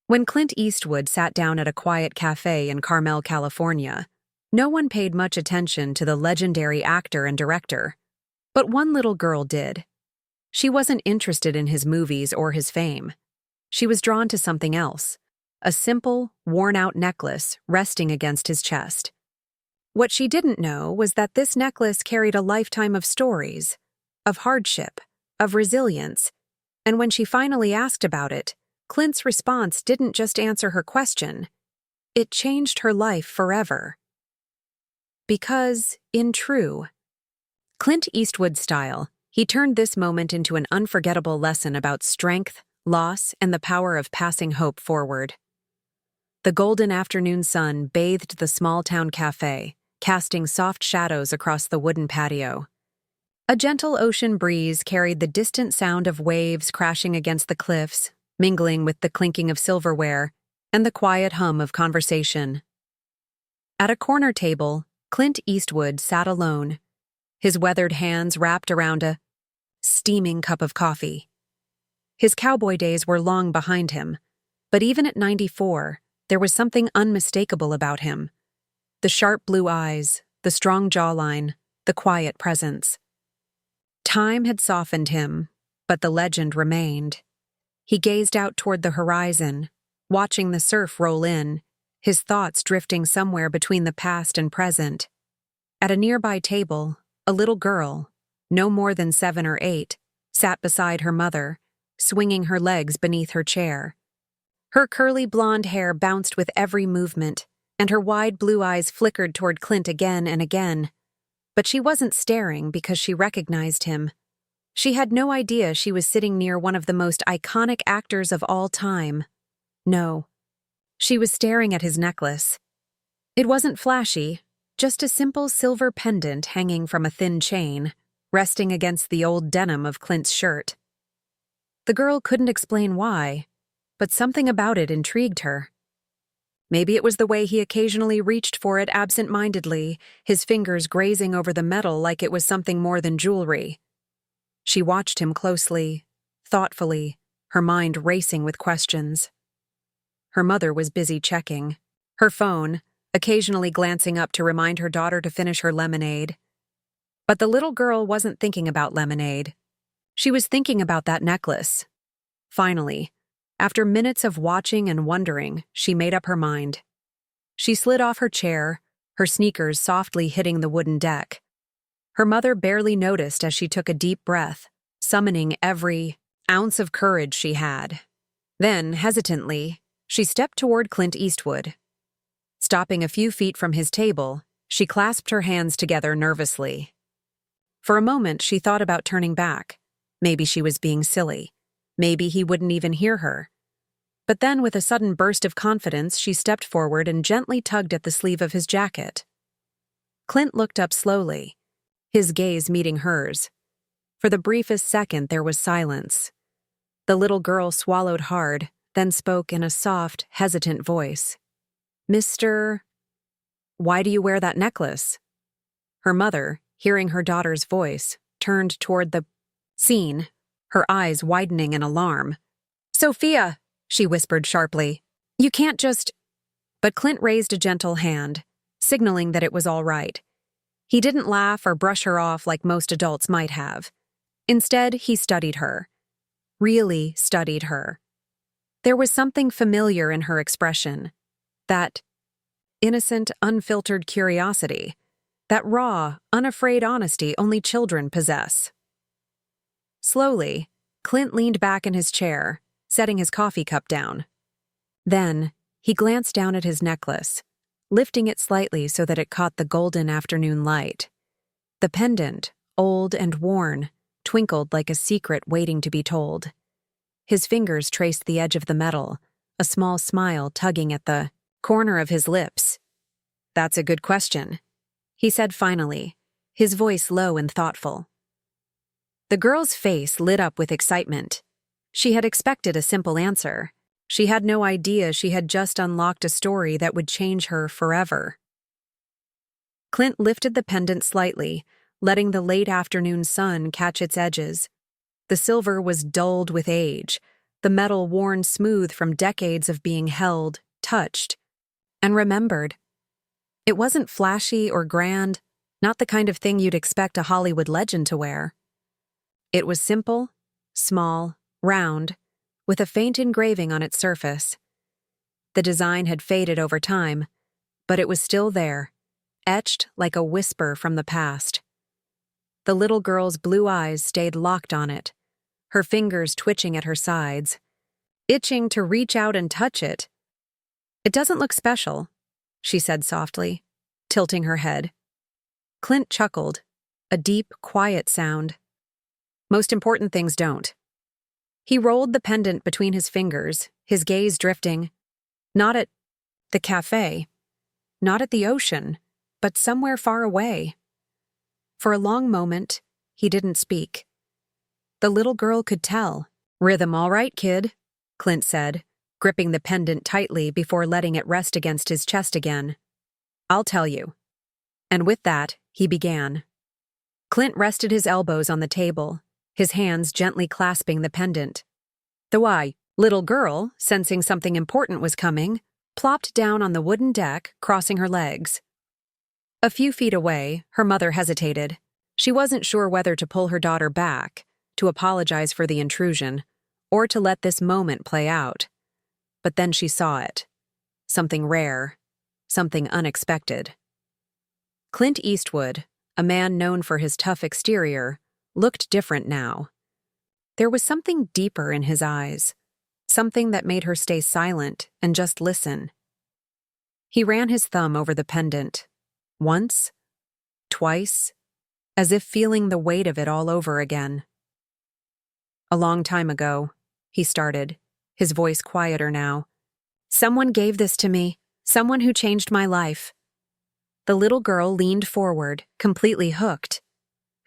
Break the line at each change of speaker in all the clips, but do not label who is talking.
When Clint Eastwood sat down at a quiet cafe in Carmel, California, no one paid much attention to the legendary actor and director. But one little girl did. She wasn't interested in his movies or his fame. She was drawn to something else, a simple, worn-out necklace resting against his chest. What she didn't know was that this necklace carried a lifetime of stories, of hardship, of resilience, and when she finally asked about it, Clint's response didn't just answer her question. It changed her life forever. Because, in true Clint Eastwood style, he turned this moment into an unforgettable lesson about strength, loss, and the power of passing hope forward. The golden afternoon sun bathed the small-town cafe, casting soft shadows across the wooden patio. A gentle ocean breeze carried the distant sound of waves crashing against the cliffs, mingling with the clinking of silverware and the quiet hum of conversation. At a corner table, Clint Eastwood sat alone, his weathered hands wrapped around a steaming cup of coffee. His cowboy days were long behind him, but even at 94, there was something unmistakable about him. The sharp blue eyes, the strong jawline, the quiet presence. Time had softened him, but the legend remained. He gazed out toward the horizon, watching the surf roll in, his thoughts drifting somewhere between the past and present. At a nearby table, a little girl, no more than 7 or 8, sat beside her mother, swinging her legs beneath her chair. Her curly blonde hair bounced with every movement, and her wide blue eyes flickered toward Clint again and again. But she wasn't staring because she recognized him. She had no idea she was sitting near one of the most iconic actors of all time. No. She was staring at his necklace. It wasn't flashy, just a simple silver pendant hanging from a thin chain, resting against the old denim of Clint's shirt. The girl couldn't explain why, but something about it intrigued her. Maybe it was the way he occasionally reached for it absent-mindedly, his fingers grazing over the metal like it was something more than jewelry. She watched him closely, thoughtfully, her mind racing with questions. Her mother was busy checking her phone, occasionally glancing up to remind her daughter to finish her lemonade. But the little girl wasn't thinking about lemonade. She was thinking about that necklace. Finally, after minutes of watching and wondering, she made up her mind. She slid off her chair, her sneakers softly hitting the wooden deck. Her mother barely noticed as she took a deep breath, summoning every ounce of courage she had. Then, hesitantly, she stepped toward Clint Eastwood. Stopping a few feet from his table, she clasped her hands together nervously. For a moment, she thought about turning back. Maybe she was being silly. Maybe he wouldn't even hear her. But then, with a sudden burst of confidence, she stepped forward and gently tugged at the sleeve of his jacket. Clint looked up slowly, his gaze meeting hers. For the briefest second, there was silence. The little girl swallowed hard, then spoke in a soft, hesitant voice. "Mr. Why do you wear that necklace?" Her mother, hearing her daughter's voice, turned toward the scene, her eyes widening in alarm. "Sophia," she whispered sharply, "you can't just—" But Clint raised a gentle hand, signaling that it was all right. He didn't laugh or brush her off like most adults might have. Instead, he studied her. Really studied her. There was something familiar in her expression. That innocent, unfiltered curiosity. That raw, unafraid honesty only children possess. Slowly, Clint leaned back in his chair, setting his coffee cup down. Then, he glanced down at his necklace, lifting it slightly so that it caught the golden afternoon light. The pendant, old and worn, twinkled like a secret waiting to be told. His fingers traced the edge of the metal, a small smile tugging at the corner of his lips. "That's a good question," he said finally, his voice low and thoughtful. The girl's face lit up with excitement. She had expected a simple answer. She had no idea she had just unlocked a story that would change her forever. Clint lifted the pendant slightly, letting the late afternoon sun catch its edges. The silver was dulled with age, the metal worn smooth from decades of being held, touched, and remembered. It wasn't flashy or grand, not the kind of thing you'd expect a Hollywood legend to wear. It was simple, small, round, with a faint engraving on its surface. The design had faded over time, but it was still there, etched like a whisper from the past. The little girl's blue eyes stayed locked on it, her fingers twitching at her sides, itching to reach out and touch it. "It doesn't look special," she said softly, tilting her head. Clint chuckled, a deep, quiet sound. "Most important things don't." He rolled the pendant between his fingers, his gaze drifting, not at the cafe, not at the ocean, but somewhere far away. For a long moment, he didn't speak. The little girl could tell. "Rhythm all right, kid," Clint said, gripping the pendant tightly before letting it rest against his chest again. "I'll tell you." And with that, he began. Clint rested his elbows on the table, his hands gently clasping the pendant. The little girl, sensing something important was coming, plopped down on the wooden deck, crossing her legs. A few feet away, her mother hesitated. She wasn't sure whether to pull her daughter back, to apologize for the intrusion, or to let this moment play out. But then she saw it. Something rare, something unexpected. Clint Eastwood, a man known for his tough exterior, looked different now. There was something deeper in his eyes, something that made her stay silent and just listen. He ran his thumb over the pendant, once, twice, as if feeling the weight of it all over again. "A long time ago," he started, his voice quieter now. "Someone gave this to me, someone who changed my life." The little girl leaned forward, completely hooked.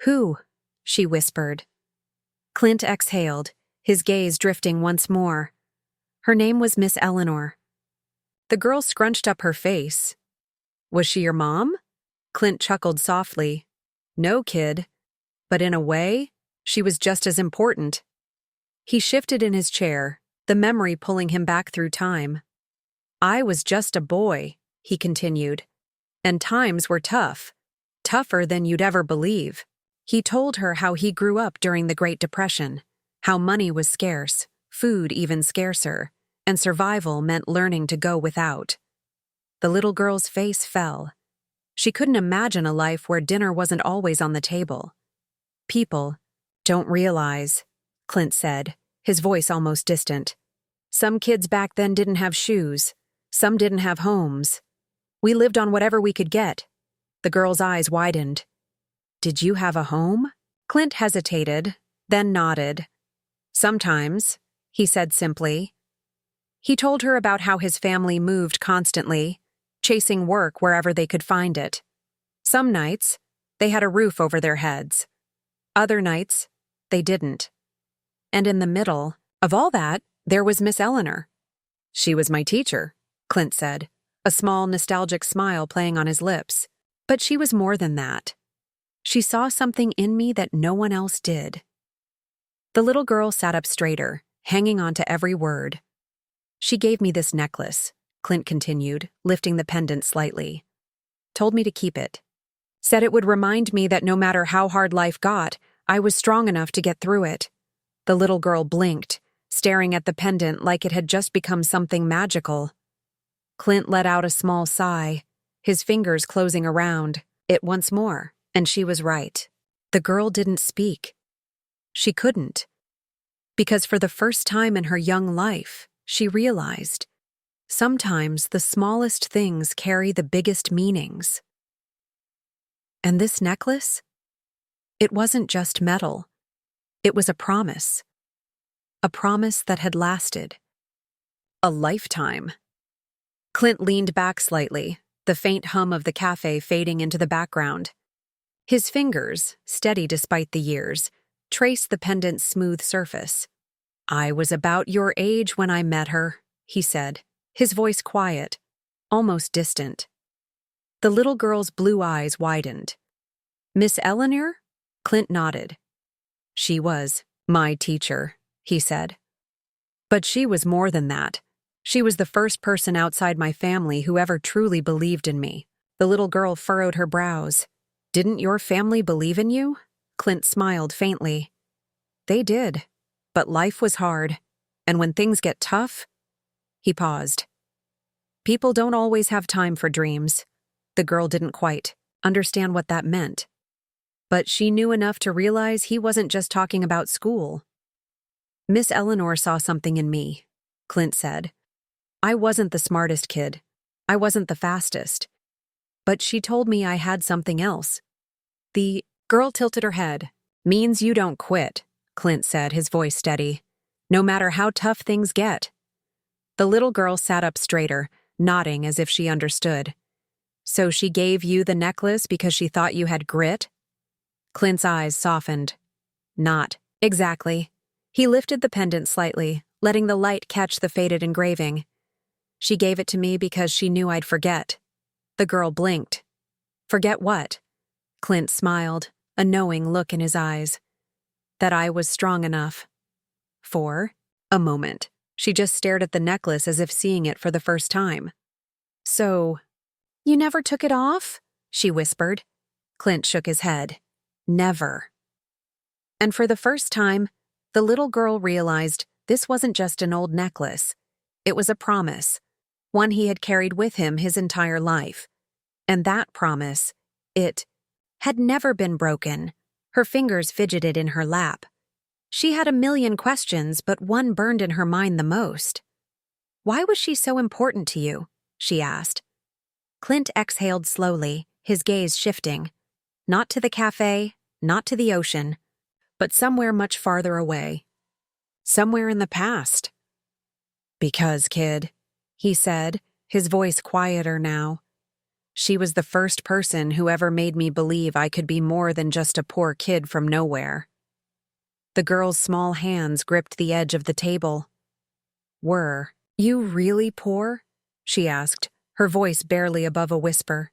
"Who?" she whispered. Clint exhaled, his gaze drifting once more. "Her name was Miss Eleanor." The girl scrunched up her face. "Was she your mom?" Clint chuckled softly. "No, kid. But in a way, she was just as important." He shifted in his chair, the memory pulling him back through time. "I was just a boy," he continued. "And times were tough. Tougher than you'd ever believe." He told her how he grew up during the Great Depression, how money was scarce, food even scarcer, and survival meant learning to go without. The little girl's face fell. She couldn't imagine a life where dinner wasn't always on the table. "People don't realize," Clint said, his voice almost distant. "Some kids back then didn't have shoes. Some didn't have homes. We lived on whatever we could get." The girl's eyes widened. "Did you have a home?" Clint hesitated, then nodded. "Sometimes," he said simply. He told her about how his family moved constantly, chasing work wherever they could find it. Some nights, they had a roof over their heads. Other nights, they didn't. And in the middle of all that, there was Miss Eleanor. "She was my teacher," Clint said, a small nostalgic smile playing on his lips. "But she was more than that. She saw something in me that no one else did." The little girl sat up straighter, hanging on to every word. "She gave me this necklace," Clint continued, lifting the pendant slightly. "Told me to keep it. Said it would remind me that no matter how hard life got, I was strong enough to get through it." The little girl blinked, staring at the pendant like it had just become something magical. Clint let out a small sigh, his fingers closing around it once more, and she was right. The girl didn't speak. She couldn't. Because for the first time in her young life, she realized, sometimes the smallest things carry the biggest meanings. And this necklace? It wasn't just metal. It was a promise. A promise that had lasted. A lifetime. Clint leaned back slightly, the faint hum of the cafe fading into the background. His fingers, steady despite the years, traced the pendant's smooth surface. "I was about your age when I met her," he said, his voice quiet, almost distant. The little girl's blue eyes widened. "Miss Eleanor?" Clint nodded. "She was my teacher," he said. But she was more than that. She was the first person outside my family who ever truly believed in me. The little girl furrowed her brows. Didn't your family believe in you? Clint smiled faintly. They did. But life was hard. And when things get tough... He paused. People don't always have time for dreams. The girl didn't quite understand what that meant. But she knew enough to realize he wasn't just talking about school. Miss Eleanor saw something in me, Clint said. I wasn't the smartest kid. I wasn't the fastest. But she told me I had something else. The girl tilted her head. Means you don't quit, Clint said, his voice steady. No matter how tough things get. The little girl sat up straighter, nodding as if she understood. So she gave you the necklace because she thought you had grit? Clint's eyes softened. Not exactly. He lifted the pendant slightly, letting the light catch the faded engraving. She gave it to me because she knew I'd forget. The girl blinked. Forget what? Clint smiled, a knowing look in his eyes. That I was strong enough. For a moment, she just stared at the necklace as if seeing it for the first time. So, you never took it off? She whispered. Clint shook his head. Never. And for the first time, the little girl realized this wasn't just an old necklace. It was a promise, one he had carried with him his entire life. And that promise, it had never been broken. Her fingers fidgeted in her lap. She had a million questions, but one burned in her mind the most. Why was she so important to you? She asked. Clint exhaled slowly, his gaze shifting. Not to the cafe, not to the ocean, but somewhere much farther away. Somewhere in the past. Because, kid, he said, his voice quieter now. She was the first person who ever made me believe I could be more than just a poor kid from nowhere. The girl's small hands gripped the edge of the table. Were you really poor? She asked, her voice barely above a whisper.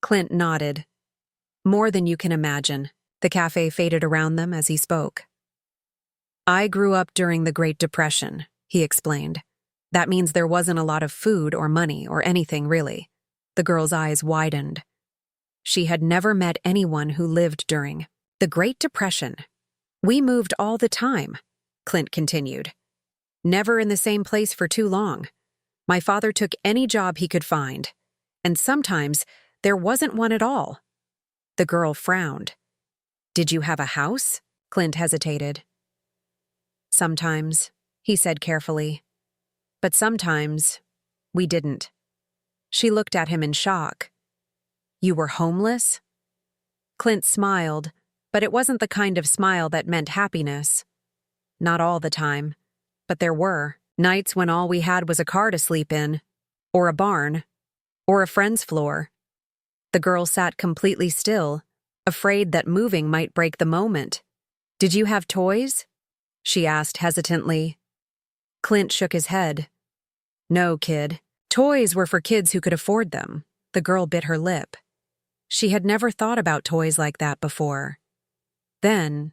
Clint nodded. More than you can imagine. The cafe faded around them as he spoke. I grew up during the Great Depression, he explained. That means there wasn't a lot of food or money or anything really. The girl's eyes widened. She had never met anyone who lived during the Great Depression. We moved all the time, Clint continued. Never in the same place for too long. My father took any job he could find, and sometimes there wasn't one at all. The girl frowned. Did you have a house? Clint hesitated. Sometimes, he said carefully. But sometimes, we didn't. She looked at him in shock. You were homeless? Clint smiled, but it wasn't the kind of smile that meant happiness. Not all the time, but there were nights when all we had was a car to sleep in, or a barn, or a friend's floor. The girl sat completely still, afraid that moving might break the moment. Did you have toys? She asked hesitantly. Clint shook his head. No, kid. Toys were for kids who could afford them. The girl bit her lip. She had never thought about toys like that before. Then,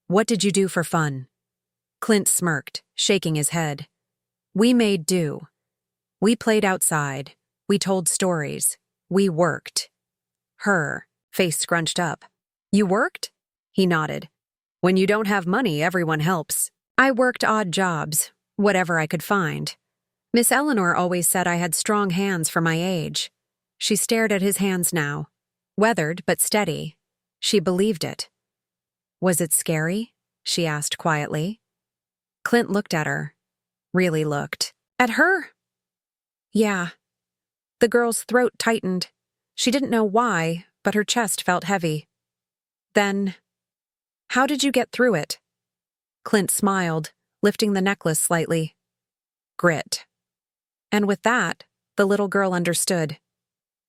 what did you do for fun? Clint smirked, shaking his head. We made do. We played outside. We told stories. We worked. Her face scrunched up. You worked? He nodded. When you don't have money, everyone helps. I worked odd jobs, whatever I could find. Miss Eleanor always said I had strong hands for my age. She stared at his hands now. Weathered but steady. She believed it. Was it scary? She asked quietly. Clint looked at her. Really looked. At her? Yeah. The girl's throat tightened. She didn't know why, but her chest felt heavy. Then, how did you get through it? Clint smiled, lifting the necklace slightly. Grit. And with that, the little girl understood.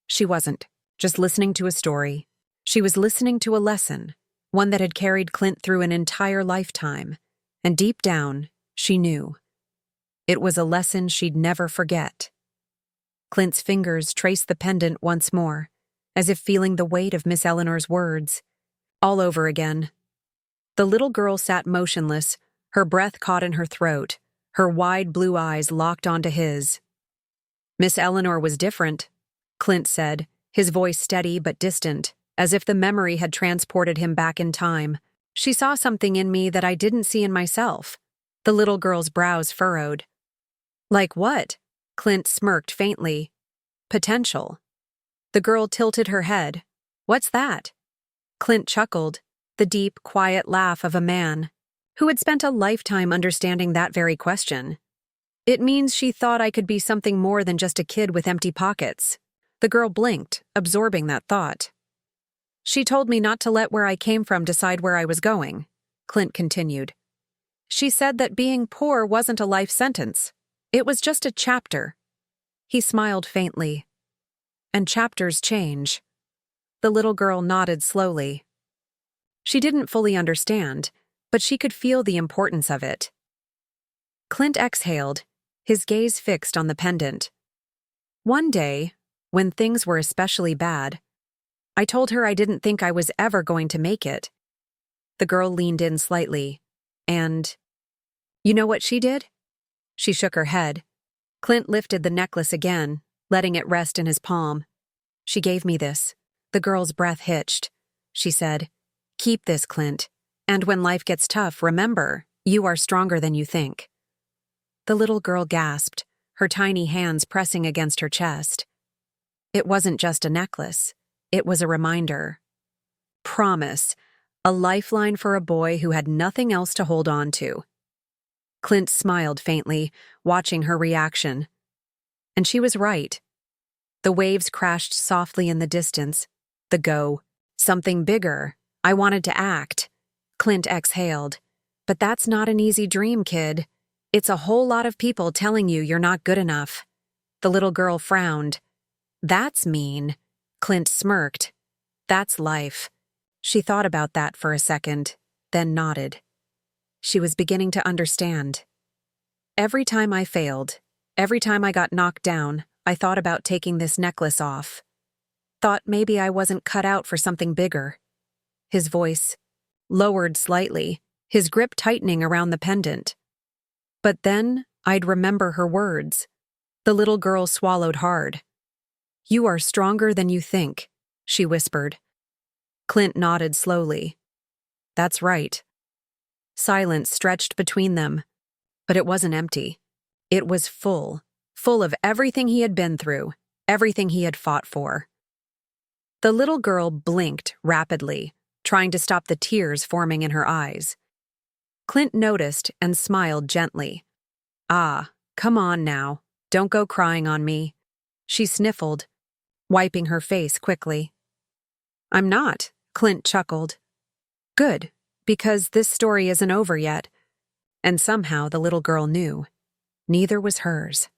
She wasn't just listening to a story. She was listening to a lesson, one that had carried Clint through an entire lifetime. And deep down, she knew. It was a lesson she'd never forget. Clint's fingers traced the pendant once more, as if feeling the weight of Miss Eleanor's words. All over again. The little girl sat motionless, her breath caught in her throat, Her wide blue eyes locked onto his. "Miss Eleanor was different," Clint said, his voice steady but distant, as if the memory had transported him back in time. "She saw something in me that I didn't see in myself." The little girl's brows furrowed. "Like what?" Clint smirked faintly. "Potential." The girl tilted her head. "What's that?" Clint chuckled, the deep, quiet laugh of a man who had spent a lifetime understanding that very question. "It means she thought I could be something more than just a kid with empty pockets." The girl blinked, absorbing that thought. "She told me not to let where I came from decide where I was going," Clint continued. "She said that being poor wasn't a life sentence. It was just a chapter." He smiled faintly. "And chapters change." The little girl nodded slowly. She didn't fully understand, but she could feel the importance of it. Clint exhaled, his gaze fixed on the pendant. "One day, when things were especially bad, I told her I didn't think I was ever going to make it." The girl leaned in slightly. "And you know what she did?" She shook her head. Clint lifted the necklace again, letting it rest in his palm. "She gave me this." The girl's breath hitched. She said, "Keep this, Clint. And when life gets tough, remember, you are stronger than you think." The little girl gasped, her tiny hands pressing against her chest. It wasn't just a necklace. It was a reminder. Promise. A lifeline for a boy who had nothing else to hold on to. Clint smiled faintly, watching her reaction. And she was right. The waves crashed softly in the distance. The go. "Something bigger. I wanted to act." Clint exhaled. "But that's not an easy dream, kid. It's a whole lot of people telling you you're not good enough." The little girl frowned. "That's mean." Clint smirked. "That's life." She thought about that for a second, then nodded. She was beginning to understand. "Every time I failed, every time I got knocked down, I thought about taking this necklace off. Thought maybe I wasn't cut out for something bigger." His voice lowered slightly, his grip tightening around the pendant. "But then I'd remember her words." The little girl swallowed hard. "You are stronger than you think," she whispered. Clint nodded slowly. "That's right." Silence stretched between them, but it wasn't empty. It was full of everything he had been through, everything he had fought for. The little girl blinked rapidly, trying to stop the tears forming in her eyes. Clint noticed and smiled gently. "Ah, come on now. Don't go crying on me." She sniffled, wiping her face quickly. "I'm not," Clint chuckled. "Good, because this story isn't over yet." And somehow the little girl knew. Neither was hers.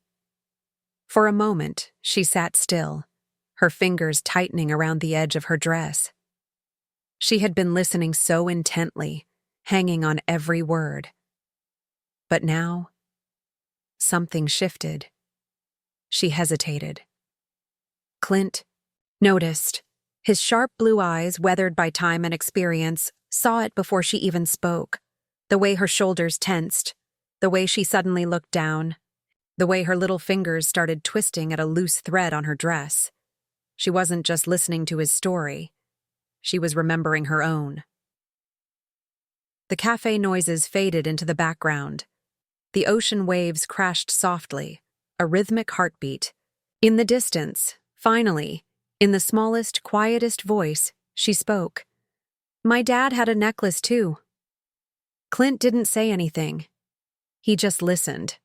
For a moment, she sat still, her fingers tightening around the edge of her dress. She had been listening so intently, hanging on every word. But now, something shifted. She hesitated. Clint noticed. His sharp blue eyes, weathered by time and experience, saw it before she even spoke. The way her shoulders tensed, the way she suddenly looked down, the way her little fingers started twisting at a loose thread on her dress. She wasn't just listening to his story. She was remembering her own. The cafe noises faded into the background. The ocean waves crashed softly, a rhythmic heartbeat. In the distance, finally, in the smallest, quietest voice, she spoke. "My dad had a necklace too." Clint didn't say anything. He just listened.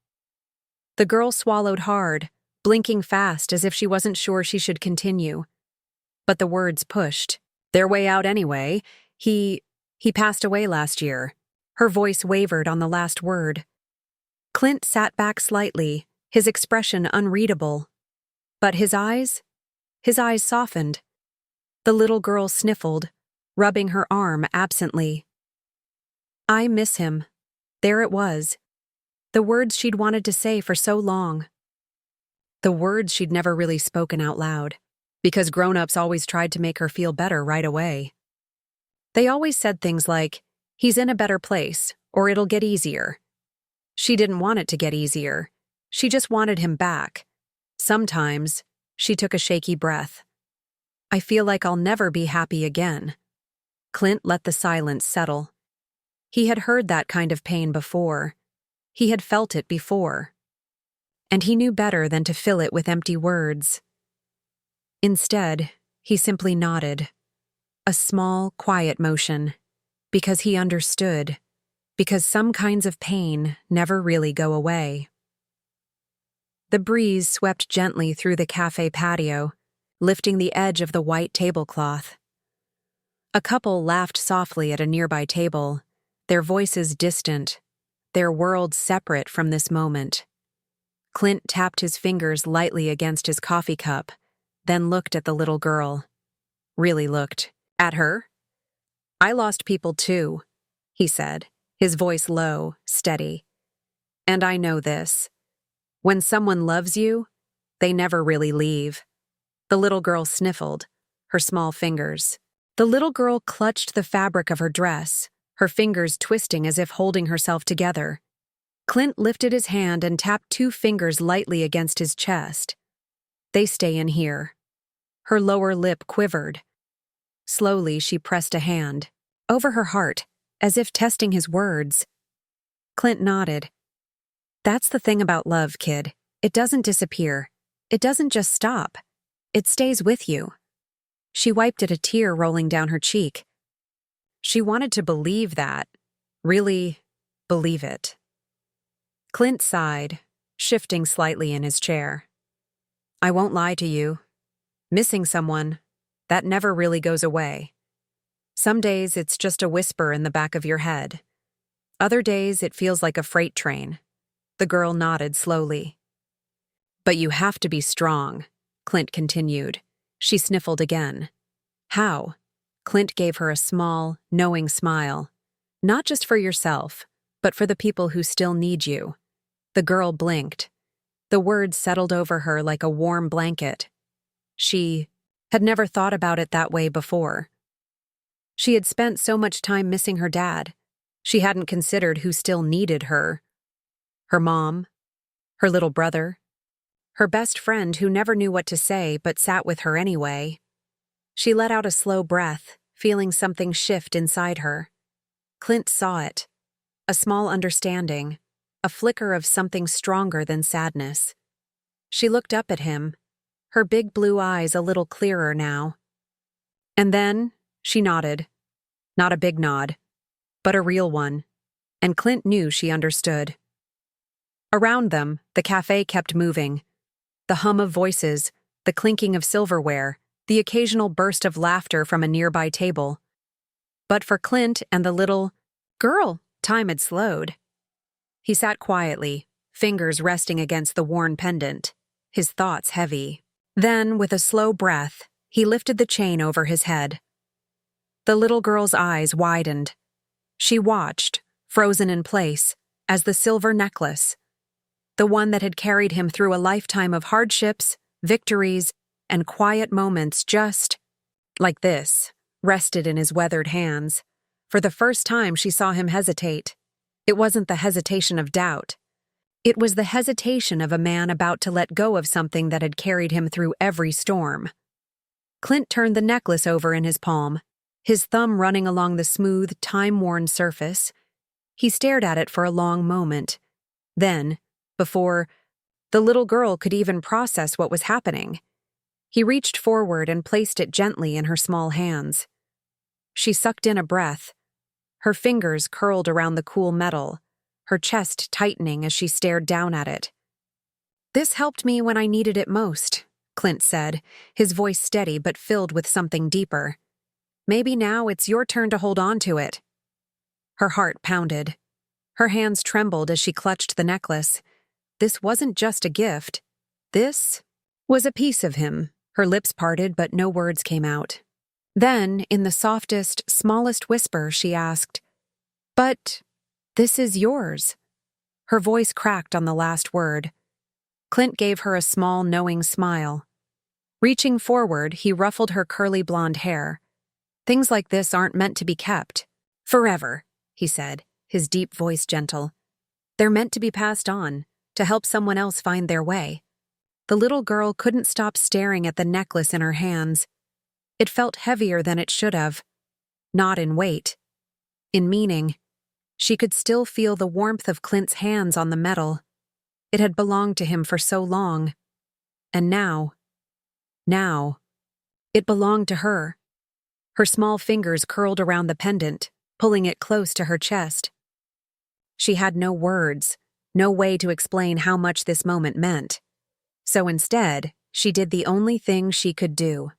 The girl swallowed hard, blinking fast as if she wasn't sure she should continue. But the words pushed their way out anyway. He passed away last year." Her voice wavered on the last word. Clint sat back slightly, his expression unreadable. But his eyes softened. The little girl sniffled, rubbing her arm absently. "I miss him." There it was. The words she'd wanted to say for so long. The words she'd never really spoken out loud, because grown-ups always tried to make her feel better right away. They always said things like, "He's in a better place," or "It'll get easier." She didn't want it to get easier. She just wanted him back. Sometimes, she took a shaky breath. I feel like I'll never be happy again. Clint let the silence settle. He had heard that kind of pain before. He had felt it before. And he knew better than to fill it with empty words. Instead, he simply nodded. A small, quiet motion. Because he understood. Because some kinds of pain never really go away. The breeze swept gently through the cafe patio, lifting the edge of the white tablecloth. A couple laughed softly at a nearby table, their voices distant, their worlds separate from this moment. Clint tapped his fingers lightly against his coffee cup, then looked at the little girl. Really looked. At her? I lost people too, he said, his voice low, steady. And I know this. When someone loves you, they never really leave. The little girl sniffled, her small fingers. The little girl clutched the fabric of her dress, her fingers twisting as if holding herself together. Clint lifted his hand and tapped 2 fingers lightly against his chest. They stay in here. Her lower lip quivered. Slowly, she pressed a hand over her heart, as if testing his words. Clint nodded. That's the thing about love, kid. It doesn't disappear. It doesn't just stop. It stays with you. She wiped at a tear rolling down her cheek. She wanted to believe that. Really believe it. Clint sighed, shifting slightly in his chair. I won't lie to you. Missing someone, that never really goes away. Some days it's just a whisper in the back of your head. Other days it feels like a freight train. The girl nodded slowly. But you have to be strong, Clint continued. She sniffled again. How? Clint gave her a small, knowing smile. Not just for yourself, but for the people who still need you. The girl blinked. The words settled over her like a warm blanket. She had never thought about it that way before. She had spent so much time missing her dad. She hadn't considered who still needed her. Her mom, her little brother, her best friend who never knew what to say but sat with her anyway. She let out a slow breath, feeling something shift inside her. Clint saw it. A small understanding, a flicker of something stronger than sadness. She looked up at him, her big blue eyes a little clearer now. And then, she nodded. Not a big nod, but a real one. And Clint knew she understood. Around them, the cafe kept moving. The hum of voices, the clinking of silverware, the occasional burst of laughter from a nearby table. But for Clint and the little girl, time had slowed. He sat quietly, fingers resting against the worn pendant, his thoughts heavy. Then, with a slow breath, he lifted the chain over his head. The little girl's eyes widened. She watched, frozen in place, as the silver necklace, the one that had carried him through a lifetime of hardships, victories, and quiet moments just like this, rested in his weathered hands. For the first time, she saw him hesitate. It wasn't the hesitation of doubt. It was the hesitation of a man about to let go of something that had carried him through every storm. Clint turned the necklace over in his palm, his thumb running along the smooth, time-worn surface. He stared at it for a long moment. Then, before the little girl could even process what was happening, he reached forward and placed it gently in her small hands. She sucked in a breath, her fingers curled around the cool metal, her chest tightening as she stared down at it. This helped me when I needed it most, Clint said, his voice steady but filled with something deeper. Maybe now it's your turn to hold on to it. Her heart pounded. Her hands trembled as she clutched the necklace. This wasn't just a gift. This was a piece of him. Her lips parted, but no words came out. Then, in the softest, smallest whisper, she asked, "But this is yours." Her voice cracked on the last word. Clint gave her a small, knowing smile. Reaching forward, he ruffled her curly blonde hair. "Things like this aren't meant to be kept. Forever," he said, his deep voice gentle. They're meant to be passed on, to help someone else find their way. The little girl couldn't stop staring at the necklace in her hands. It felt heavier than it should have. Not in weight. In meaning. She could still feel the warmth of Clint's hands on the metal. It had belonged to him for so long. And now, it belonged to her. Her small fingers curled around the pendant, pulling it close to her chest. She had no words, no way to explain how much this moment meant. So instead, she did the only thing she could do.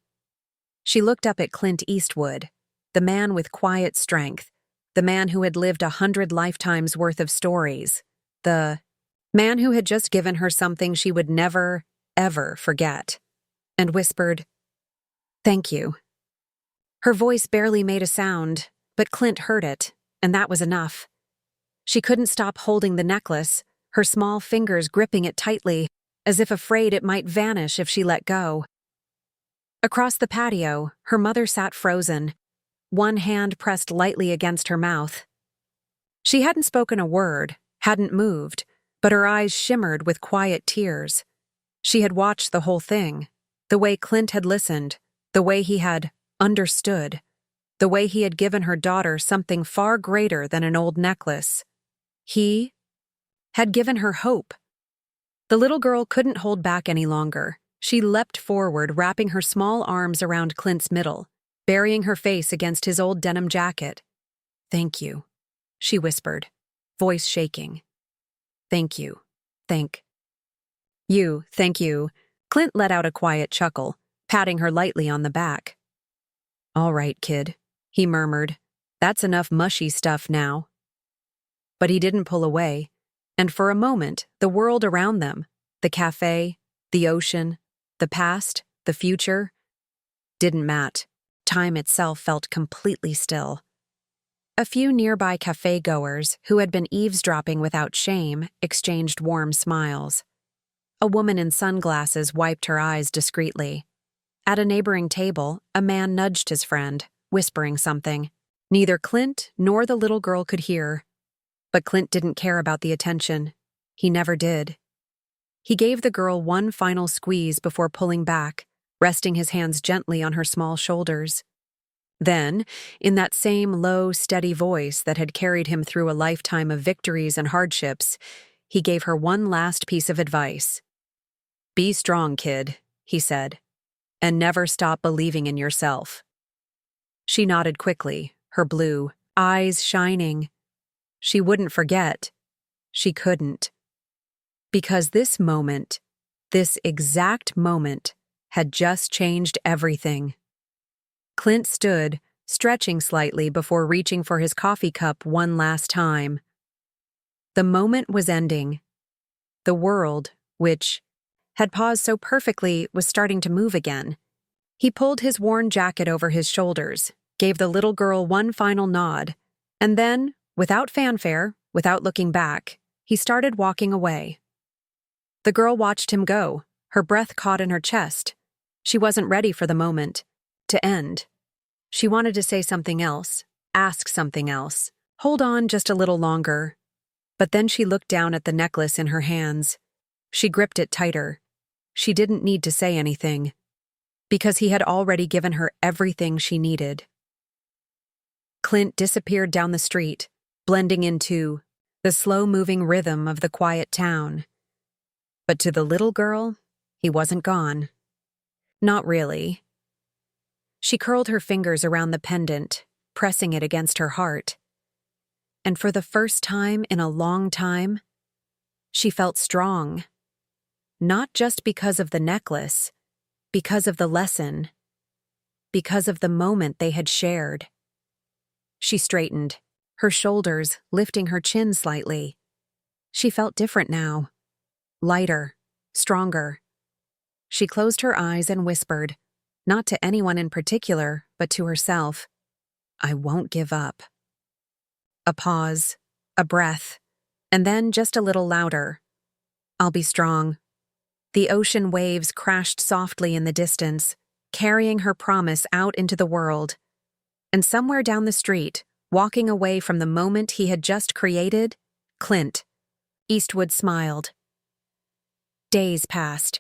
She looked up at Clint Eastwood, the man with quiet strength, the man who had lived 100 lifetimes worth of stories, the man who had just given her something she would never, ever forget, and whispered, "Thank you." Her voice barely made a sound, but Clint heard it, and that was enough. She couldn't stop holding the necklace, her small fingers gripping it tightly, as if afraid it might vanish if she let go. Across the patio, her mother sat frozen, one hand pressed lightly against her mouth. She hadn't spoken a word, hadn't moved, but her eyes shimmered with quiet tears. She had watched the whole thing, the way Clint had listened, the way he had understood, the way he had given her daughter something far greater than an old necklace. He had given her hope. The little girl couldn't hold back any longer. She leapt forward, wrapping her small arms around Clint's middle, burying her face against his old denim jacket. "Thank you," she whispered, voice shaking. "Thank you. Thank you." Clint let out a quiet chuckle, patting her lightly on the back. "All right, kid," he murmured. "That's enough mushy stuff now." But he didn't pull away, and for a moment, the world around them, the cafe, the ocean, the past, the future, didn't matter. Time itself felt completely still. A few nearby cafe-goers, who had been eavesdropping without shame, exchanged warm smiles. A woman in sunglasses wiped her eyes discreetly. At a neighboring table, a man nudged his friend, whispering something. Neither Clint nor the little girl could hear. But Clint didn't care about the attention. He never did. He gave the girl one final squeeze before pulling back, resting his hands gently on her small shoulders. Then, in that same low, steady voice that had carried him through a lifetime of victories and hardships, he gave her one last piece of advice. "Be strong, kid," he said, "and never stop believing in yourself." She nodded quickly, her blue eyes shining. She wouldn't forget. She couldn't. Because this moment, this exact moment, had just changed everything. Clint stood, stretching slightly before reaching for his coffee cup one last time. The moment was ending. The world, which had paused so perfectly, was starting to move again. He pulled his worn jacket over his shoulders, gave the little girl one final nod, and then, without fanfare, without looking back, he started walking away. The girl watched him go, her breath caught in her chest. She wasn't ready for the moment to end. She wanted to say something else, ask something else, hold on just a little longer. But then she looked down at the necklace in her hands. She gripped it tighter. She didn't need to say anything, because he had already given her everything she needed. Clint disappeared down the street, blending into the slow-moving rhythm of the quiet town. But to the little girl, he wasn't gone. Not really. She curled her fingers around the pendant, pressing it against her heart. And for the first time in a long time, she felt strong. Not just because of the necklace, because of the lesson, because of the moment they had shared. She straightened, her shoulders lifting her chin slightly. She felt different now. Lighter, stronger. She closed her eyes and whispered, not to anyone in particular, but to herself, "I won't give up." A pause, a breath, and then just a little louder, "I'll be strong." The ocean waves crashed softly in the distance, carrying her promise out into the world. And somewhere down the street, walking away from the moment he had just created, Clint, Eastwood smiled. Days passed.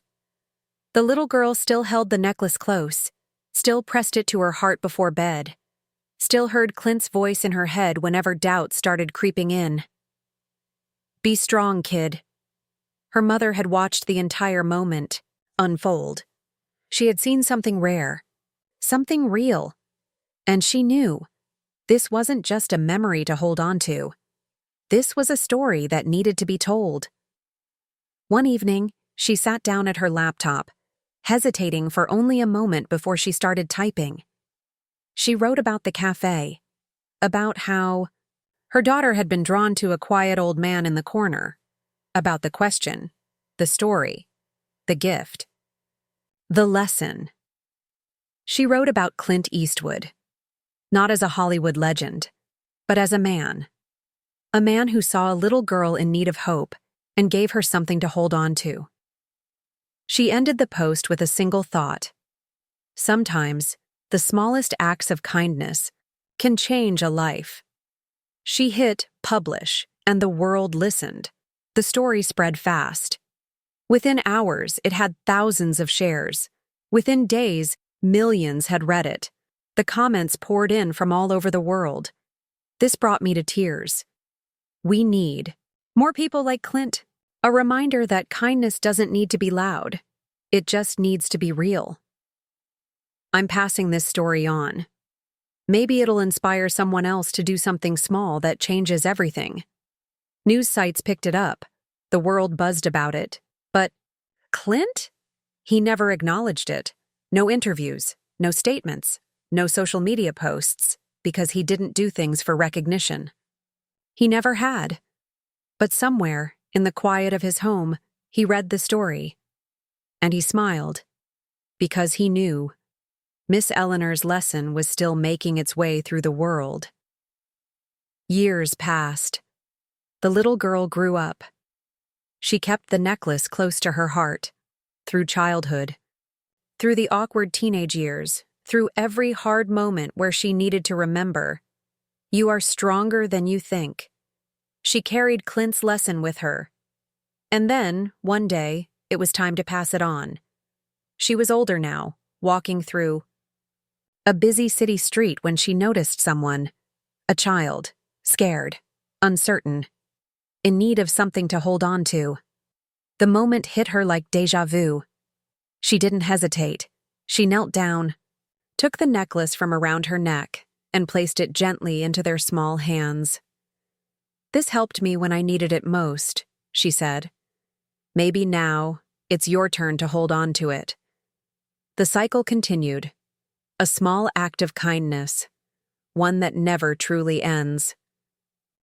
The little girl still held the necklace close, still pressed it to her heart before bed, still heard Clint's voice in her head whenever doubt started creeping in. Be strong, kid. Her mother had watched the entire moment unfold. She had seen something rare, something real, and she knew this wasn't just a memory to hold on to. This was a story that needed to be told. One evening, she sat down at her laptop, hesitating for only a moment before she started typing. She wrote about the cafe, about how her daughter had been drawn to a quiet old man in the corner, about the question, the story, the gift, the lesson. She wrote about Clint Eastwood, not as a Hollywood legend, but as a man who saw a little girl in need of hope and gave her something to hold on to. She ended the post with a single thought. Sometimes, the smallest acts of kindness can change a life. She hit publish, and the world listened. The story spread fast. Within hours, it had thousands of shares. Within days, millions had read it. The comments poured in from all over the world. This brought me to tears. We need more people like Clint. A reminder that kindness doesn't need to be loud. It just needs to be real. I'm passing this story on. Maybe it'll inspire someone else to do something small that changes everything. News sites picked it up. The world buzzed about it. But Clint? He never acknowledged it. No interviews, no statements, no social media posts, because he didn't do things for recognition. He never had. But somewhere, in the quiet of his home, he read the story. And he smiled, because he knew Miss Eleanor's lesson was still making its way through the world. Years passed. The little girl grew up. She kept the necklace close to her heart, through childhood, through the awkward teenage years, through every hard moment where she needed to remember, you are stronger than you think. She carried Clint's lesson with her. And then, one day, it was time to pass it on. She was older now, walking through a busy city street when she noticed someone, a child, scared, uncertain, in need of something to hold on to. The moment hit her like déjà vu. She didn't hesitate. She knelt down, took the necklace from around her neck, and placed it gently into their small hands. This helped me when I needed it most, she said. Maybe now, it's your turn to hold on to it. The cycle continued. A small act of kindness, one that never truly ends.